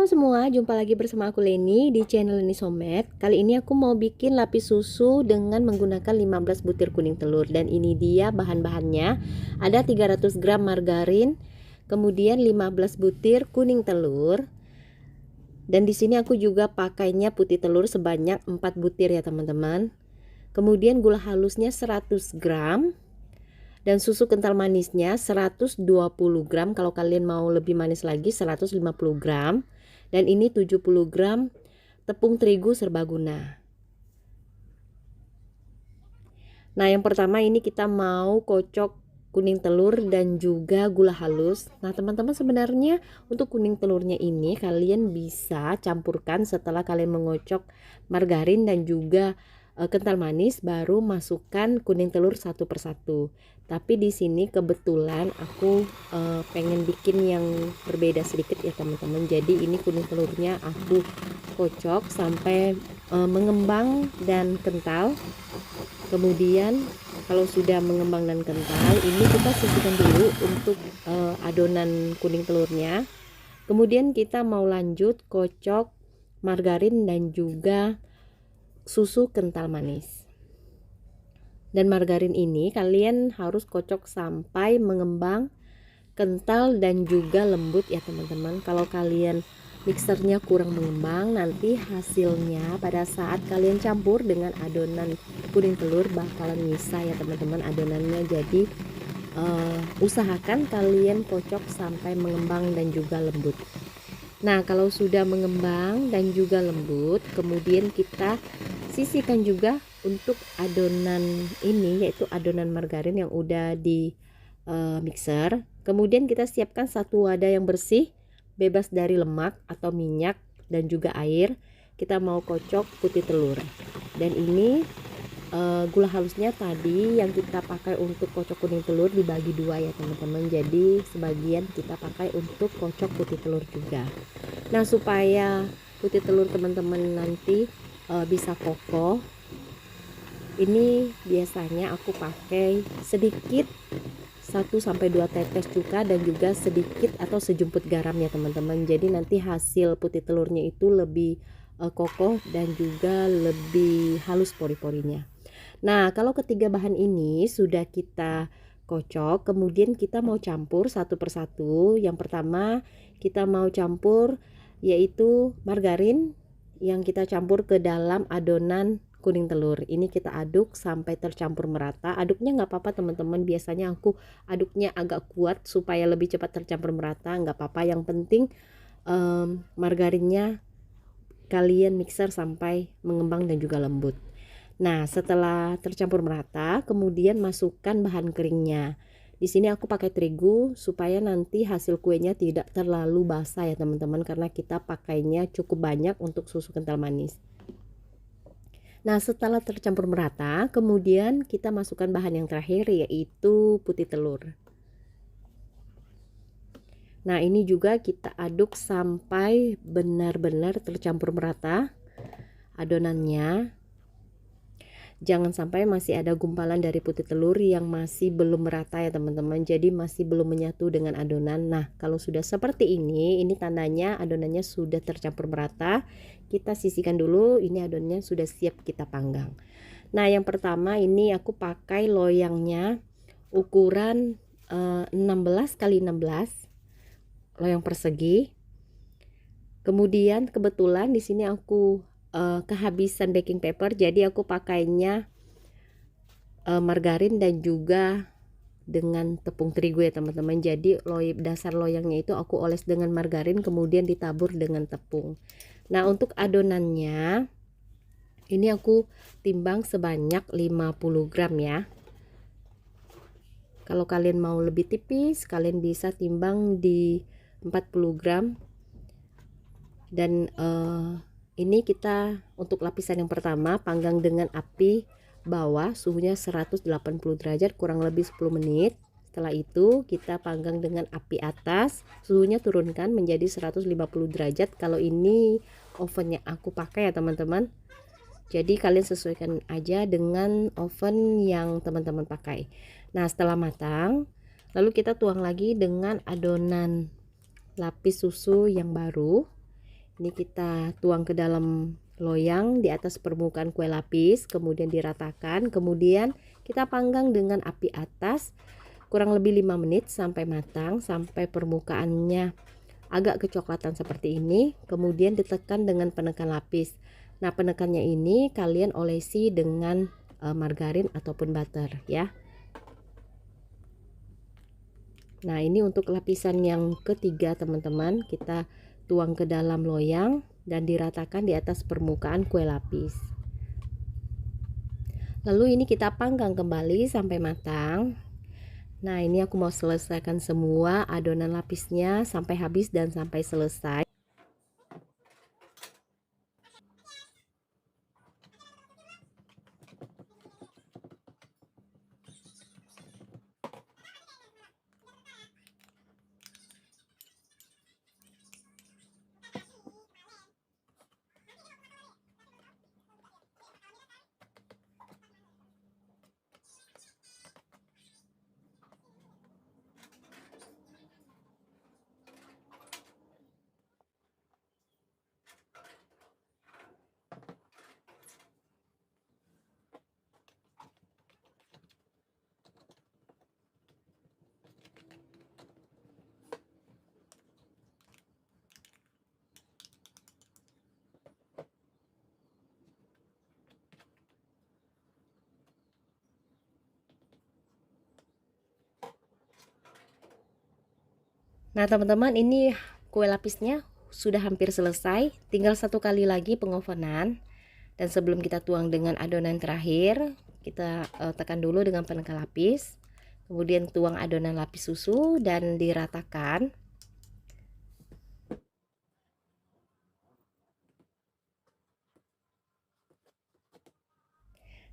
Halo semua, jumpa lagi bersama aku Leni di channel Leni Somet. Kali ini aku mau bikin lapis susu dengan menggunakan 15 butir kuning telur. Dan ini dia bahan-bahannya. Ada 300 gram margarin, kemudian 15 butir kuning telur. Dan di sini aku juga pakainya putih telur sebanyak 4 butir ya teman-teman. Kemudian gula halusnya 100 gram. Dan susu kental manisnya 120 gram, kalau kalian mau lebih manis lagi 150 gram. Dan ini 70 gram tepung terigu serbaguna. Nah, yang pertama ini kita mau kocok kuning telur dan juga gula halus. Nah, teman-teman, sebenarnya untuk kuning telurnya ini kalian bisa campurkan setelah kalian mengocok margarin dan juga kental manis, baru masukkan kuning telur satu persatu. Tapi di sini kebetulan aku pengen bikin yang berbeda sedikit ya teman-teman. Jadi ini kuning telurnya aku kocok sampai mengembang dan kental. Kemudian kalau sudah mengembang dan kental, ini kita sisihkan dulu untuk adonan kuning telurnya. Kemudian kita mau lanjut kocok margarin dan juga susu kental manis. Dan margarin ini kalian harus kocok sampai mengembang, kental dan juga lembut ya teman-teman. Kalau kalian mixernya kurang mengembang, nanti hasilnya pada saat kalian campur dengan adonan kuning telur bakalan nyisa ya teman-teman adonannya. Jadi usahakan kalian kocok sampai mengembang dan juga lembut. Nah, kalau sudah mengembang dan juga lembut, kemudian kita sisihkan juga untuk adonan ini, yaitu adonan margarin yang udah di mixer. Kemudian kita siapkan satu wadah yang bersih, bebas dari lemak atau minyak dan juga air. Kita mau kocok putih telur. Dan ini gula halusnya tadi yang kita pakai untuk kocok kuning telur dibagi dua ya teman-teman. Jadi sebagian kita pakai untuk kocok putih telur juga. Nah, supaya putih telur teman-teman nanti bisa kokoh, ini biasanya aku pakai sedikit 1-2 tetes cuka dan juga sedikit atau sejumput garam ya teman-teman. Jadi nanti hasil putih telurnya itu lebih kokoh dan juga lebih halus pori-porinya. Nah, kalau ketiga bahan ini sudah kita kocok, kemudian kita mau campur satu persatu. Yang pertama kita mau campur yaitu margarin yang kita campur ke dalam adonan kuning telur. Ini kita aduk sampai tercampur merata. Aduknya nggak apa-apa teman-teman, biasanya aku aduknya agak kuat supaya lebih cepat tercampur merata. Nggak apa-apa, yang penting margarinnya kalian mixer sampai mengembang dan juga lembut. Nah, setelah tercampur merata, kemudian masukkan bahan keringnya. Di sini aku pakai terigu supaya nanti hasil kuenya tidak terlalu basah ya teman-teman, karena kita pakainya cukup banyak untuk susu kental manis. Nah, setelah tercampur merata, kemudian kita masukkan bahan yang terakhir yaitu putih telur. Nah, ini juga kita aduk sampai benar-benar tercampur merata adonannya. Jangan sampai masih ada gumpalan dari putih telur yang masih belum merata ya teman-teman. Jadi masih belum menyatu dengan adonan. Nah, kalau sudah seperti ini tandanya adonannya sudah tercampur merata. Kita sisihkan dulu, ini adonannya sudah siap kita panggang. Nah, yang pertama ini aku pakai loyangnya ukuran 16 x 16 loyang persegi. Kemudian kebetulan di sini aku kehabisan baking paper, jadi aku pakainya margarin dan juga dengan tepung terigu ya teman-teman. Jadi dasar loyangnya itu aku oles dengan margarin kemudian ditabur dengan tepung. Nah, untuk adonannya ini aku timbang sebanyak 50 gram ya. Kalau kalian mau lebih tipis, kalian bisa timbang di 40 gram. Dan ini kita untuk lapisan yang pertama panggang dengan api bawah, suhunya 180 derajat kurang lebih 10 menit. Setelah itu kita panggang dengan api atas, suhunya turunkan menjadi 150 derajat. Kalau ini ovennya aku pakai ya teman-teman. Jadi kalian sesuaikan aja dengan oven yang teman-teman pakai. Nah, setelah matang, lalu kita tuang lagi dengan adonan lapis susu yang baru. Ini kita tuang ke dalam loyang di atas permukaan kue lapis, kemudian diratakan, kemudian kita panggang dengan api atas kurang lebih 5 menit sampai matang, sampai permukaannya agak kecoklatan seperti ini, kemudian ditekan dengan penekan lapis. Nah, penekannya ini kalian olesi dengan margarin ataupun butter ya. Nah, ini untuk lapisan yang ketiga teman-teman, kita tuang ke dalam loyang dan diratakan di atas permukaan kue lapis. Lalu ini kita panggang kembali sampai matang. Nah, ini aku mau selesaikan semua adonan lapisnya sampai habis dan sampai selesai. Nah, teman-teman, ini kue lapisnya sudah hampir selesai, tinggal satu kali lagi pengovenan. Dan sebelum kita tuang dengan adonan terakhir, kita tekan dulu dengan penekan lapis, kemudian tuang adonan lapis susu dan diratakan.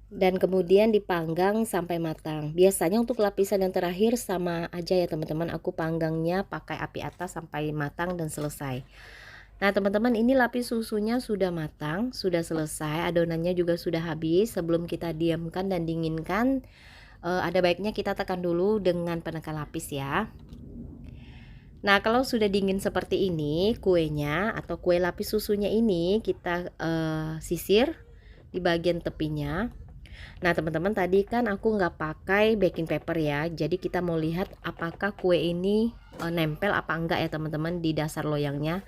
Dan kemudian dipanggang sampai matang. Biasanya untuk lapisan yang terakhir sama aja ya teman-teman, aku panggangnya pakai api atas sampai matang dan selesai. Nah teman-teman, ini lapis susunya sudah matang, sudah selesai, adonannya juga sudah habis. Sebelum kita diamkan dan dinginkan, ada baiknya kita tekan dulu dengan penekan lapis ya. Nah, kalau sudah dingin seperti ini kuenya atau kue lapis susunya ini, kita sisir di bagian tepinya. Nah teman-teman, tadi kan aku nggak pakai baking paper ya, jadi kita mau lihat apakah kue ini nempel apa enggak ya teman-teman di dasar loyangnya.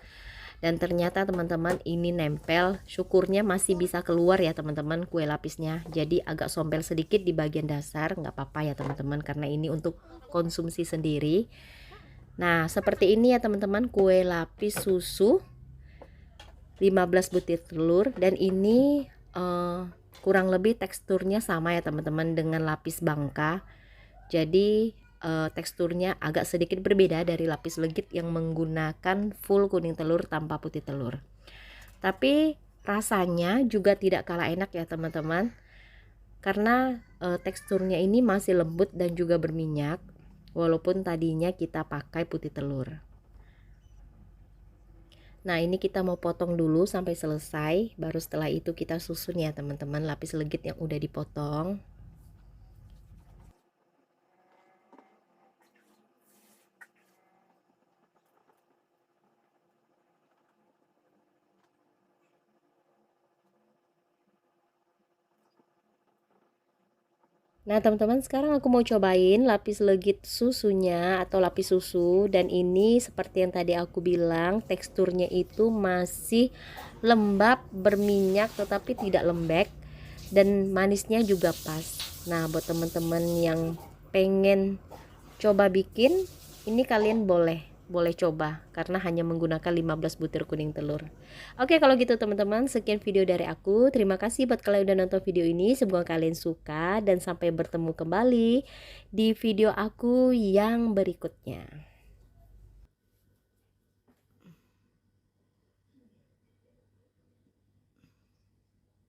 Dan ternyata teman-teman ini nempel, syukurnya masih bisa keluar ya teman-teman kue lapisnya. Jadi agak sompel sedikit di bagian dasar, nggak apa-apa ya teman-teman, karena ini untuk konsumsi sendiri. Nah seperti ini ya teman-teman, kue lapis susu 15 butir telur, dan ini kurang lebih teksturnya sama ya teman-teman dengan lapis bangka. Jadi teksturnya agak sedikit berbeda dari lapis legit yang menggunakan full kuning telur tanpa putih telur. Tapi rasanya juga tidak kalah enak ya teman-teman, karena teksturnya ini masih lembut dan juga berminyak walaupun tadinya kita pakai putih telur. Nah ini kita mau potong dulu sampai selesai, baru setelah itu kita susun ya teman-teman lapis legit yang udah dipotong. Nah teman-teman, sekarang aku mau cobain lapis legit susunya atau lapis susu, dan ini seperti yang tadi aku bilang, teksturnya itu masih lembab berminyak tetapi tidak lembek, dan manisnya juga pas. Nah buat teman-teman yang pengen coba bikin ini, kalian boleh coba karena hanya menggunakan 15 butir kuning telur. Oke, kalau gitu teman-teman, sekian video dari aku. Terima kasih buat kalian udah nonton video ini, semoga kalian suka, dan sampai bertemu kembali di video aku yang berikutnya.